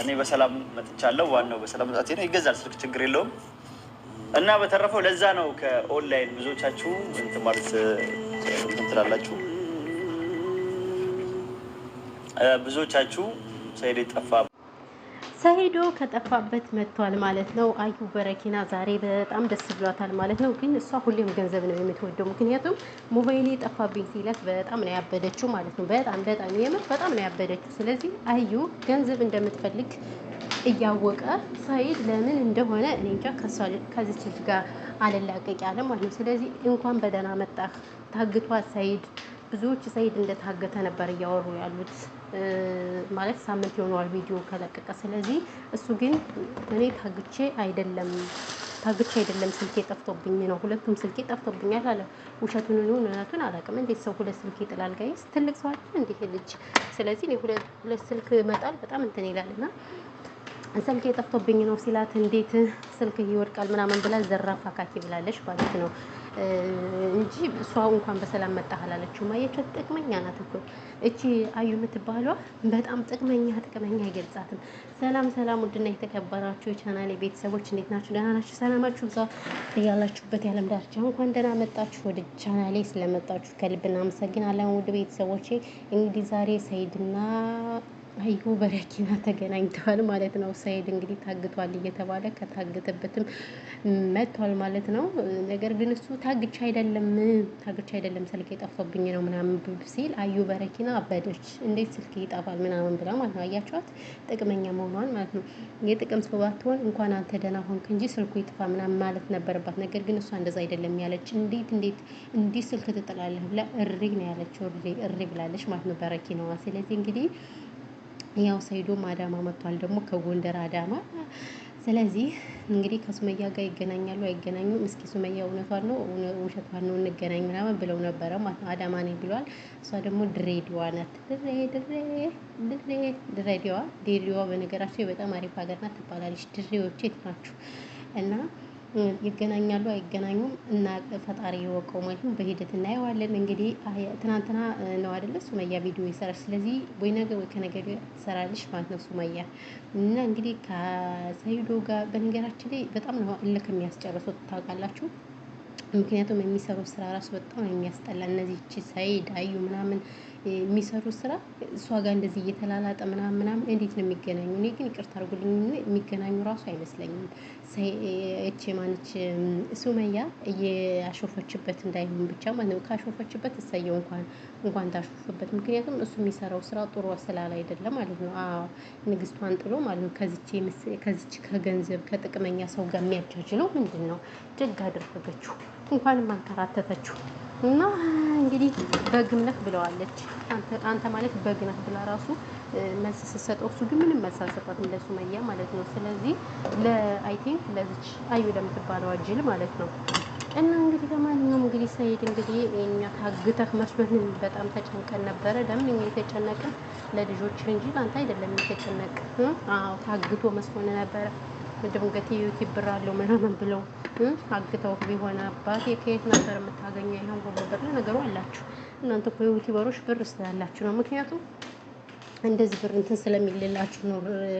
እኔ በሰላም መጥቻለሁ። ዋናው በሰላም መጣቴ ነው። ይገዛል ስልክ ችግር የለውም። እና በተረፈው ለዛ ነው ከኦንላይን ብዙዎቻችሁ እንትን ማለት እንትን ትላላችሁ። ብዙዎቻችሁ ሰይድ ጠፋ። ሰይዶ ከጠፋበት መጥቷል ማለት ነው። አዩ በረኪና ዛሬ በጣም ደስ ብሏታል ማለት ነው። ግን እሷ ሁሌም ገንዘብ ነው የምትወደው። ምክንያቱም ሞባይሌ ጠፋብኝ ሲላት በጣም ነው ያበደችው ማለት ነው። በጣም የምር በጣም ነው ያበደችው። ስለዚህ አዩ ገንዘብ እንደምትፈልግ እያወቀ ሰይድ ለምን እንደሆነ እኔ እንጃ ከዚች ልጅ ጋር አልላቀቅ ያለ ማለት ነው። ስለዚህ እንኳን በደህና መጣህ ታግቷል ሰይድ። ብዙዎች ሰይድ እንደታገተ ነበር እያወሩ ያሉት ማለት ሳምንት የሆነዋል ቪዲዮ ከለቀቀ። ስለዚህ እሱ ግን እኔ ታግቼ አይደለም ስልኬ ጠፍቶብኝ ነው፣ ሁለቱም ስልኬ ጠፍቶብኛል አለ። ውሸቱን እውነቱን አላውቅም። እንዴት ሰው ሁለት ስልክ ይጥላል? ጋይስ ትልቅ ሰው አይደል እንዴ ልጅ? ስለዚህ እኔ ሁለት ስልክ መጣል በጣም እንትን ይላልና ስልክ የጠፍቶብኝ ነው ሲላት እንዴት ስልክ ይወድቃል ምናምን ብላ ዘራፍ አካኪ ብላለች ማለት ነው እንጂ እሷ እንኳን በሰላም መጣህ አላለችው። ማየቻት ጥቅመኛ ናት እኮ እቺ አዩ የምትባሏ በጣም ጥቅመኛ አይገልጻትም። ሰላም ውድና የተከበራችሁ የቻናሌ ቤተሰቦች እንዴት ናችሁ? ደህና ናችሁ? ሰላማችሁ እዛ ያላችሁበት የዓለም ዳርቻ እንኳን ደህና መጣችሁ። ወደ ቻናሌ ስለመጣችሁ ከልብ እናመሰግናለን። ውድ ቤተሰቦቼ እንግዲህ ዛሬ ሰይድና አዩ በረኪና ተገናኝተዋል ማለት ነው። ሰይድ እንግዲህ ታግቷል እየተባለ ከታገተበትም መጥቷል ማለት ነው። ነገር ግን እሱ ታግቻ አይደለም ስልክ የጠፋብኝ ነው ምናምን ሲል አዩ በረኪና አበደች። እንዴት ስልክ ይጠፋል ምናምን ብላ ማለት ነው። አያችኋት ጥቅመኛ መሆኗን ማለት ነው። የጥቅም ሰው ባትሆን እንኳን አንተ ደህና ሆንክ እንጂ ስልኩ ይጥፋ ምናምን ማለት ነበረባት። ነገር ግን እሷ እንደዛ አይደለም ያለች። እንዴት ስልክ ትጥላለህ ብላ እሪ ነው ያለችው። እሪ ብላለች ማለት ነው በረኪናዋ። ስለዚህ እንግዲህ ያው ሰይዶም አዳማ መጥቷል ደግሞ ከጎንደር አዳማ። ስለዚህ እንግዲህ ከሱመያ ጋር ይገናኛሉ አይገናኙም? እስኪ ሱመያ እውነቷን ነው ውሸቷን ነው እንገናኝ ምናምን ብለው ነበረ ማለት ነው። አዳማ ነኝ ብሏል። እሷ ደግሞ ድሬዳዋ ናት። ድሬዳዋ በነገራቸው በጣም አሪፍ ሀገር ናት ትባላለች። ድሬዎች የት ናችሁ? እና ይገናኛሉ አይገናኙም? እና ፈጣሪ የወቀው ማለት ነው። በሂደት እናየዋለን። እንግዲህ ትናንትና ነው አይደለ ሱመያ ቪዲዮ ይሰራል። ስለዚህ ወይ ነገ ወይ ከነገ ትሰራለች ማለት ነው ሱመያ። እና እንግዲህ ከሰይዶ ጋር በነገራችን ላይ በጣም ነው እልክ የሚያስጨርሱት ታውቃላችሁ። ምክንያቱም የሚሰሩት ስራ ራሱ በጣም ነው የሚያስጠላ። እነዚህ ሰይድ አዩ ምናምን የሚሰሩት ስራ እሷ ጋር እንደዚህ እየተላላጠ ምናምን እንዴት ነው የሚገናኙ? እኔ ግን ይቅርታ አድርጉልኝ የሚገናኙ ራሱ አይመስለኝም። እቺ ማነች ሱመያ እያሾፈችበት እንዳይሆን ብቻ ማለት ነው። ካሾፈችበት እሰየው እንኳን ታሾፍበት። ምክንያቱም እሱ የሚሰራው ስራ ጥሩ ስላል አይደለም ማለት ነው። ንግስቷን ጥሎ ማለት ነው። ከዚች ከገንዘብ ከጥቅመኛ ሰው ጋር የሚያጃጅለው ምንድን ነው? ደግ አደረገችው እንኳንም አንከራተተችው። እና እንግዲህ በግም ነህ ብለዋለች። አንተ ማለት በግ ነህ ብላ ራሱ መልስ ስትሰጠው እሱ ግን ምንም መልስ አልሰጣትም ለሱመያ ማለት ነው። ስለዚህ አይ ቲንክ ለዚች አዩ ለምትባለው አጅል ማለት ነው። እና እንግዲህ ለማንኛውም እንግዲህ ሰይድ እንግዲህ እኛ ታግተህ መስሎን በጣም ተጨንቀን ነበረ። ለምን እኛ የተጨነቅን ለልጆች እንጂ ለአንተ አይደለም የተጨነቅ። አዎ ታግቶ መስሎን ነበረ። ድንገት ዩቲዩብ ብር አለው ምናምን ብለው አግተው ቢሆን አባቴ ከየት ነበር የምታገኘው ይሄን ሁሉ ብር? ነገሩ አላችሁ እናንተ እኮ ዩቲዩበሮች ብር ስላላችሁ ነው። ምክንያቱም እንደዚህ ብር እንትን ስለሚልላችሁ ነው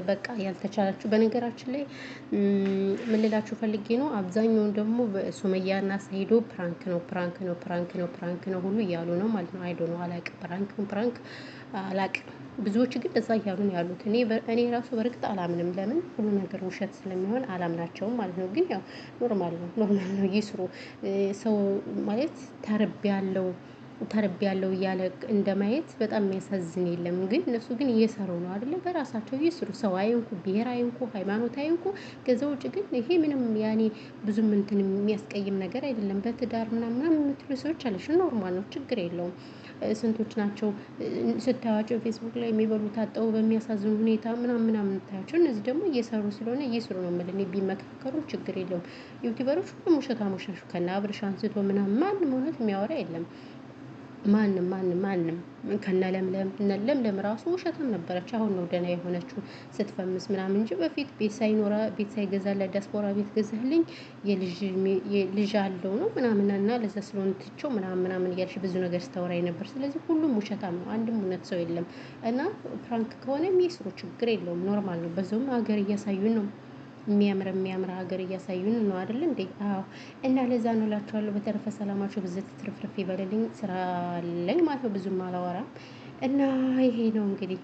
በቃ ያልተቻላችሁ። በነገራችን ላይ ምን ልላችሁ ፈልጌ ነው፣ አብዛኛውን ደግሞ ሱመያና ሰይዶ ፕራንክ ነው ሁሉ እያሉ ነው ማለት ነው። አይዶ ነው አላውቅም፣ ፕራንክ አላውቅም። ብዙዎች ግን እዛ እያሉ ነው ያሉት። እኔ ራሱ በእርግጥ አላምንም። ለምን ሁሉ ነገር ውሸት ስለሚሆን አላምናቸውም ማለት ነው። ግን ያው ኖርማል ነው ይስሩ። ሰው ማለት ተርብ ያለው እያለ እንደማየት በጣም የሚያሳዝን የለም። ግን እነሱ ግን እየሰሩ ነው አይደለ? በራሳቸው ይስሩ። ሰው አይንኩ፣ ብሔር አይንኩ፣ ሃይማኖት አይንኩ። ከዛ ውጭ ግን ይሄ ምንም ያኔ ብዙም እንትን የሚያስቀይም ነገር አይደለም። በትዳር ምናምን የምትሉ ሰዎች አለሽ፣ ኖርማል ነው፣ ችግር የለውም። ስንቶች ናቸው ስታያቸው ፌስቡክ ላይ የሚበሉ ታጠው በሚያሳዝኑ ሁኔታ ምናምን ታያቸው። እነዚህ ደግሞ እየሰሩ ስለሆነ እየሰሩ ነው የምልህ። እኔ ቢመካከሩ ችግር የለውም። ዩቲዩበሮች ሁሉም ውሸታሞች ናቸው። ከነ አብርሽ አንስቶ ምናምን ማንም እውነት የሚያወራ የለም። ማንም ከነ ለምለም ራሱ ውሸታም ነበረች። አሁን ነው ደህና የሆነችው ስትፈምስ ምናምን እንጂ በፊት ቤት ሳይገዛላት ዲያስፖራ ቤት ገዛልኝ የልጅ አለው ነው ምናምን እና ለዛ ስለሆነ ትቼው ምናምን እያልሽ ብዙ ነገር ስታወራኝ ነበር። ስለዚህ ሁሉም ውሸታም ነው፣ አንድም እውነት ሰው የለም። እና ፕራንክ ከሆነ የሚስሩ ችግር የለውም፣ ኖርማል ነው። በዛውም ሀገር እያሳዩን ነው፣ የሚያምር ሀገር እያሳዩን ነው አይደል እንዴ? አዎ። እና ለዛ ነው እላችኋለሁ። በተረፈ ሰላማችሁ ብዝት ትርፍርፍ ይበልልኝ። ስራ አለኝ ማለት ነው፣ ብዙም አላወራም እና ይሄ ነው እንግዲህ